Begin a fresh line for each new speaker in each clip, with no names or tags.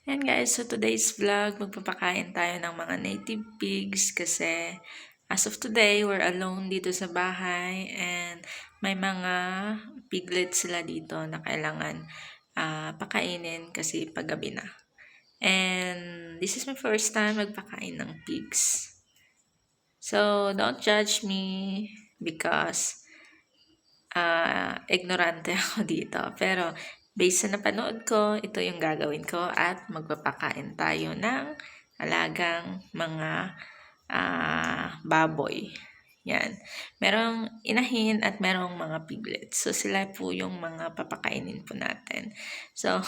Ayan guys, so today's vlog, magpapakain tayo ng mga native pigs kasi as of today, we're alone dito sa bahay and may mga piglets sila dito na kailangan pakainin kasi paggabi na. And this is my first time magpakain ng pigs. So, don't judge me because ignorante ako dito. Pero, based sa napanood ko, ito yung gagawin ko at magpapakain tayo ng alagang mga baboy. Yan. Merong inahin at merong mga piglets. So, sila po yung mga papakainin po natin. So,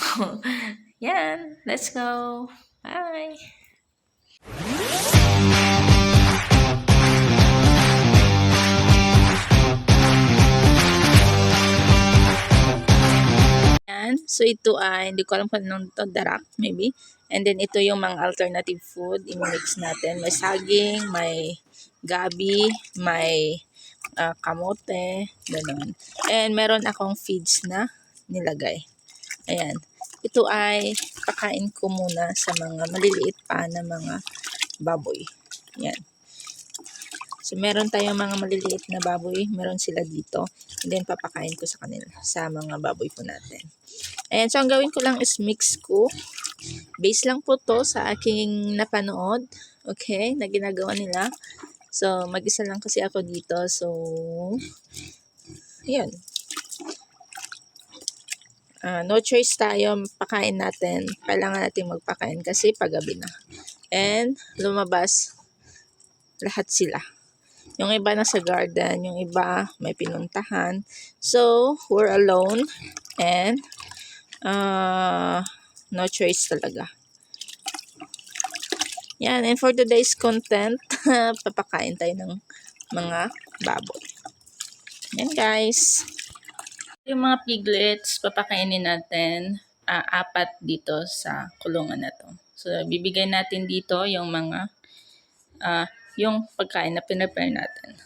yan. Let's go. Bye! So, ito ay, hindi ko alam kung anong ito, darak, maybe. And then, ito yung mga alternative food. I-mix natin. May saging, may gabi, may kamote, gano'n. And meron akong feeds na nilagay. Ayan. Ito ay pakain ko muna sa mga maliliit pa na mga baboy. Ayan. So, meron tayong mga maliliit na baboy. Meron sila dito. And then, papakain ko sa kanila, sa mga baboy po natin. Ayan, so ang gawin ko lang is mix ko. Base lang po to sa aking napanood. Okay, na ginagawa nila. So, mag-isa lang kasi ako dito. So, ayan. No choice tayo, pakain natin. Kailangan natin magpakain kasi paggabi na. And, lumabas lahat sila. Yung iba nasa garden, yung iba may pinuntahan. So, we're alone. And, no choice talaga. Yan, and for today's content, papakain tayo ng mga baboy. Yan guys. Yung mga piglets, papakainin natin 4 dito sa kulungan na to. So, bibigay natin dito yung mga yung pagkain na pinrepare natin.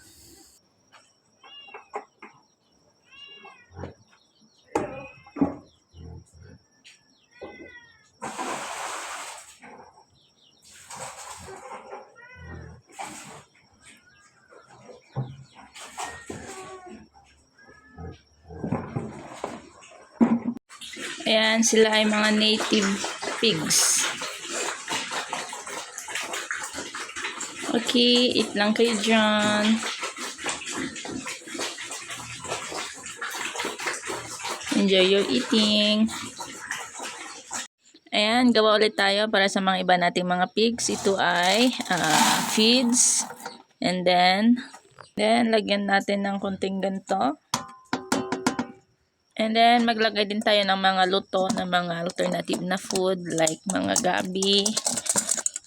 Ayan, sila ay mga native pigs. Okay, eat lang kayo dyan. Enjoy your eating. Ayan, gawa ulit tayo para sa mga iba nating mga pigs. Ito ay feeds. And then, lagyan natin ng konting ganito. And then, maglagay din tayo ng mga luto na mga alternative na food like mga gabi,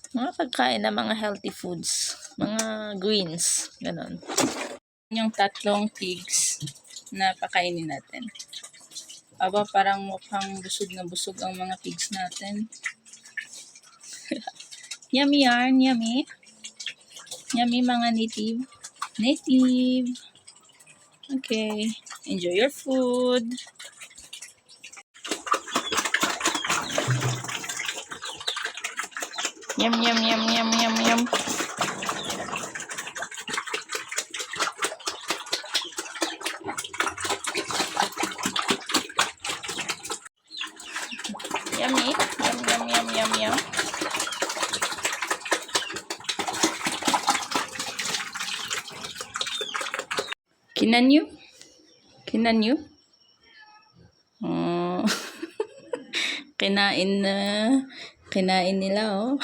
mga pagkain na mga healthy foods, mga greens, ganon. Yung 3 pigs na pakainin natin. Aba, parang mukhang busog na busog ang mga pigs natin. Yummy yarn, yummy. Yummy mga native. Native. Okay. Enjoy your food. Yum, yum, yum, yum, yum, yum. Yummy. Yum, yum, yum, yum, yum. Kinanyo? Kinanyo? Oh. Kinain na. Kinain nila, oh.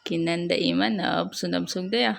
Kinanda iman na. Absog-absog da ya.